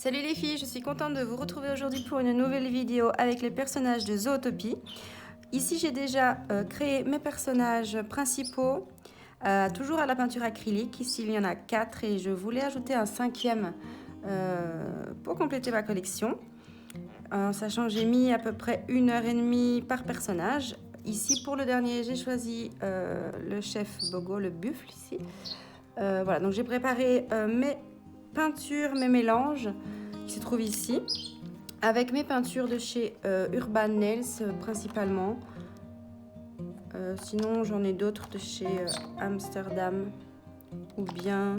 Salut les filles, je suis contente de vous retrouver aujourd'hui pour une nouvelle vidéo avec les personnages de Zootopie. Ici j'ai déjà créé mes personnages principaux, toujours à la peinture acrylique. Ici il y en a 4 et je voulais ajouter un 5e pour compléter ma collection. En sachant que j'ai mis à peu près 1h30 par personnage. Ici pour le dernier j'ai choisi le chef Bogo, le buffle ici. Voilà, donc j'ai préparé mes peintures, mes mélanges qui se trouvent ici, avec mes peintures de chez Urban Nails principalement. Sinon j'en ai d'autres de chez Amsterdam ou bien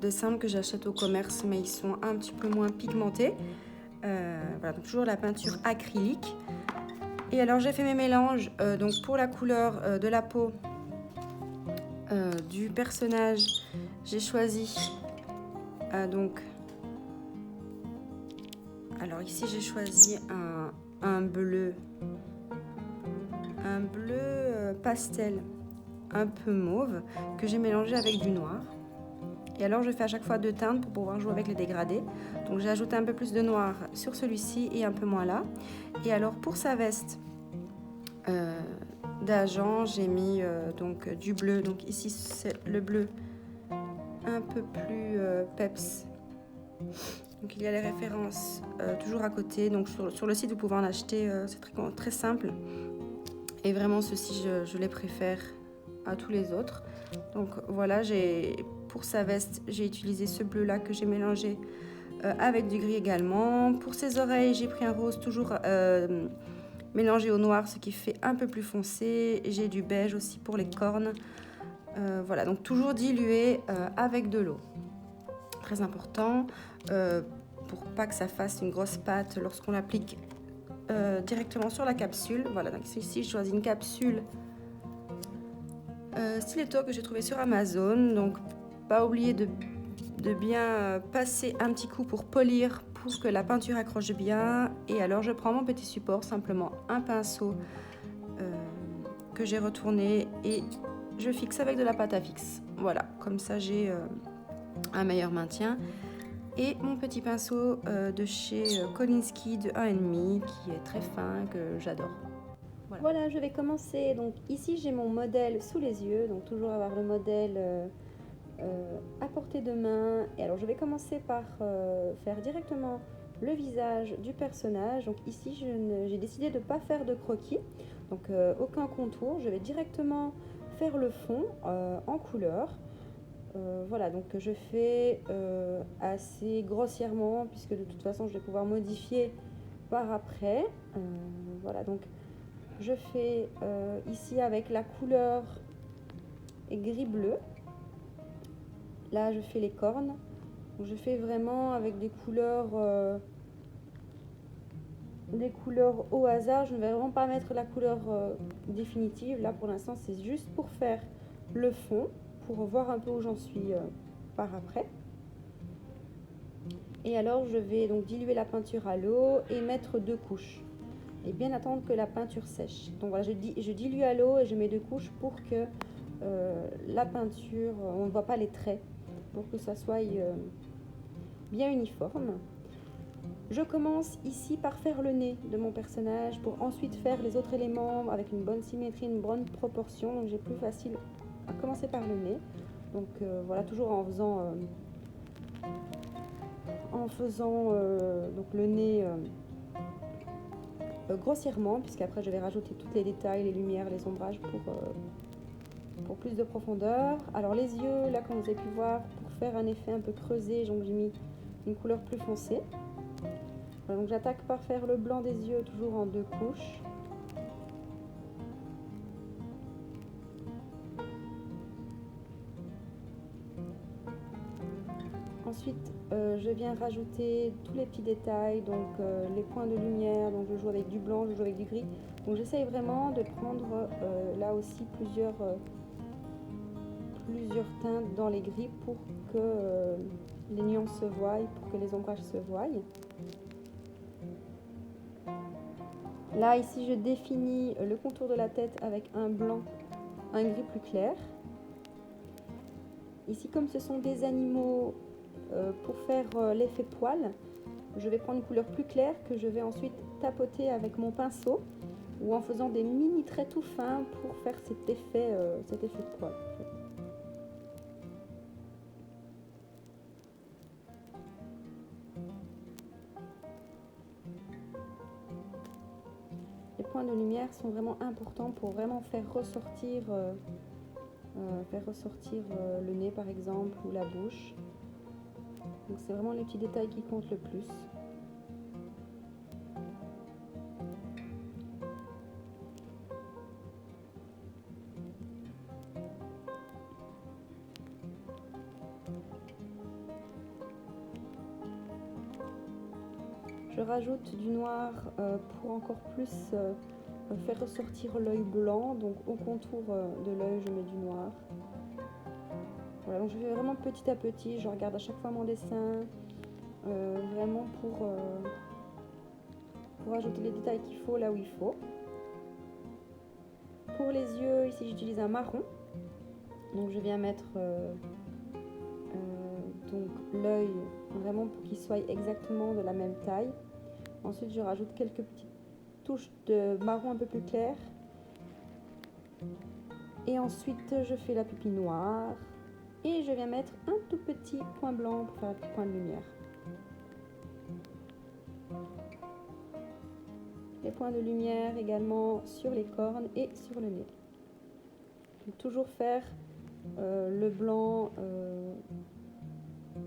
des simples que j'achète au commerce, mais ils sont un petit peu moins pigmentés. Voilà, donc toujours la peinture acrylique. Et alors j'ai fait mes mélanges donc pour la couleur de la peau du personnage, j'ai choisi donc, alors ici j'ai choisi un bleu pastel un peu mauve que j'ai mélangé avec du noir. Et alors je fais à chaque fois 2 teintes pour pouvoir jouer avec les dégradés. Donc j'ai ajouté un peu plus de noir sur celui-ci et un peu moins là. Et alors pour sa veste d'agent, j'ai mis donc du bleu. Donc ici c'est le bleu un peu plus peps. Donc il y a les références toujours à côté. Donc sur le site vous pouvez en acheter, c'est très simple. Et vraiment ceux-ci je les préfère à tous les autres. Donc voilà, pour sa veste j'ai utilisé ce bleu là que j'ai mélangé avec du gris également. Pour ses oreilles j'ai pris un rose toujours mélangé au noir, ce qui fait un peu plus foncé. J'ai du beige aussi pour les cornes. Voilà, donc toujours dilué avec de l'eau. Très important pour pas que ça fasse une grosse pâte lorsqu'on l'applique directement sur la capsule. Voilà, donc ici je choisis une capsule Stiletto que j'ai trouvé sur Amazon. Donc pas oublier de bien passer un petit coup pour polir, pour que la peinture accroche bien. Et alors je prends mon petit support, simplement un pinceau que j'ai retourné et je fixe avec de la pâte à fixe. Voilà, comme ça j'ai un meilleur maintien. Et mon petit pinceau de chez Kolinsky de 1,5 qui est très fin, que j'adore. Voilà, je vais commencer. Donc ici j'ai mon modèle sous les yeux, donc toujours avoir le modèle à portée de main. Et alors je vais commencer par faire directement le visage du personnage. Donc ici j'ai décidé de ne pas faire de croquis, donc aucun contour. Je vais directement faire le fond en couleur. Voilà, donc je fais assez grossièrement, puisque de toute façon je vais pouvoir modifier par après. Voilà, donc je fais ici avec la couleur gris-bleu. Là je fais les cornes. Donc, je fais vraiment avec des couleurs au hasard. Je ne vais vraiment pas mettre la couleur définitive. Là pour l'instant c'est juste pour faire le fond, pour voir un peu où j'en suis par après. Et alors je vais donc diluer la peinture à l'eau et mettre 2 couches. Et bien attendre que la peinture sèche. Donc voilà, je dilue à l'eau et je mets 2 couches pour que la peinture, on ne voit pas les traits, pour que ça soit bien uniforme. Je commence ici par faire le nez de mon personnage pour ensuite faire les autres éléments avec une bonne symétrie, une bonne proportion. Donc j'ai plus facile à commencer par le nez. Donc voilà, toujours en faisant donc le nez grossièrement, puisqu'après je vais rajouter tous les détails, les lumières, les ombrages pour plus de profondeur. Alors les yeux, là comme vous avez pu voir, pour faire un effet un peu creusé, donc j'ai mis une couleur plus foncée. Voilà, donc j'attaque par faire le blanc des yeux toujours en 2 couches. Ensuite, je viens rajouter tous les petits détails, donc les points de lumière, donc je joue avec du blanc, je joue avec du gris. Donc j'essaye vraiment de prendre là aussi plusieurs teintes dans les gris pour que les nuances se voient, pour que les ombrages se voient. Là, ici, je définis le contour de la tête avec un blanc, un gris plus clair. Ici, comme ce sont des animaux, pour faire l'effet poil, je vais prendre une couleur plus claire que je vais ensuite tapoter avec mon pinceau ou en faisant des mini traits tout fins pour faire cet effet de poil. Les points de lumière sont vraiment importants pour vraiment faire ressortir le nez par exemple ou la bouche. Donc c'est vraiment les petits détails qui comptent le plus. Je rajoute du noir pour encore plus faire ressortir l'œil blanc. Donc au contour de l'œil, je mets du noir. Voilà, donc je fais vraiment petit à petit. Je regarde à chaque fois mon dessin, vraiment pour ajouter les détails qu'il faut là où il faut. Pour les yeux, ici j'utilise un marron. Donc je viens mettre donc l'œil vraiment pour qu'il soit exactement de la même taille. Ensuite je rajoute quelques petites touches de marron un peu plus clair. Et ensuite je fais la pupille noire. Et je viens mettre un tout petit point blanc pour faire un petit point de lumière. Les points de lumière également sur les cornes et sur le nez. Donc, toujours faire le blanc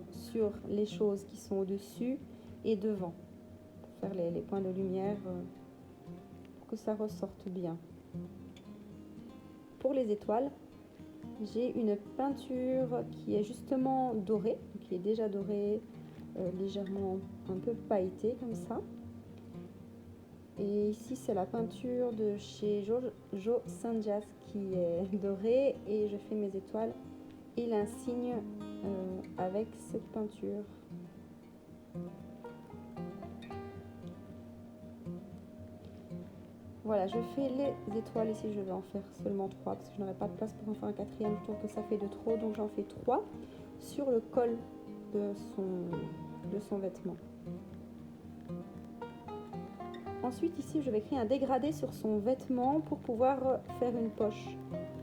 sur les choses qui sont au-dessus et devant. Pour faire les points de lumière pour que ça ressorte bien. Pour les étoiles, j'ai une peinture qui est justement dorée, qui est déjà dorée, légèrement un peu pailletée comme ça. Et ici c'est la peinture de chez Jo Sanjas qui est dorée et je fais mes étoiles et l'insigne avec cette peinture. Voilà, je fais les étoiles ici, je vais en faire seulement 3 parce que je n'aurai pas de place pour en faire un quatrième, je trouve que ça fait de trop, donc j'en fais 3 sur le col de son vêtement. Ensuite ici je vais créer un dégradé sur son vêtement pour pouvoir faire une poche,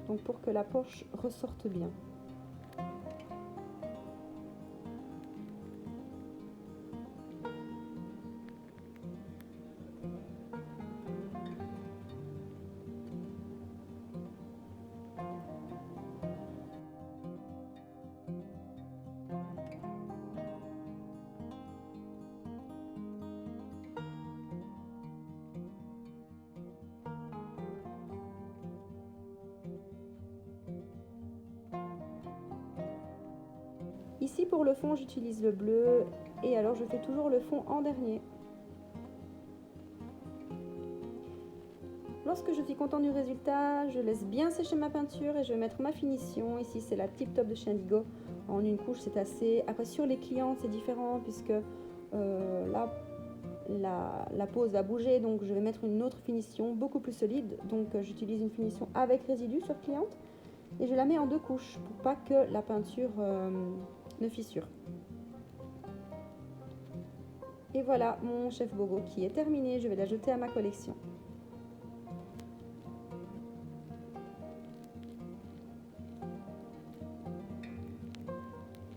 donc pour que la poche ressorte bien. Ici pour le fond j'utilise le bleu et alors je fais toujours le fond en dernier. Lorsque je suis contente du résultat, je laisse bien sécher ma peinture et je vais mettre ma finition. Ici c'est la Tip Top de chez Indigo. En une couche c'est assez. Après sur les clientes c'est différent puisque là la pose va bouger, donc je vais mettre une autre finition beaucoup plus solide. Donc j'utilise une finition avec résidu sur cliente et je la mets en 2 couches pour pas que la peinture ne fissure. Et voilà mon chef bogo qui est terminé, je vais l'ajouter à ma collection.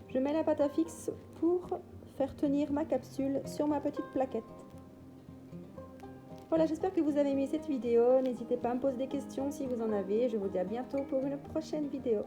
Je mets la pâte à fixe pour faire tenir ma capsule sur ma petite plaquette. Voilà, j'espère que vous avez aimé cette vidéo. N'hésitez pas à me poser des questions si vous en avez. Je vous dis à bientôt pour une prochaine vidéo.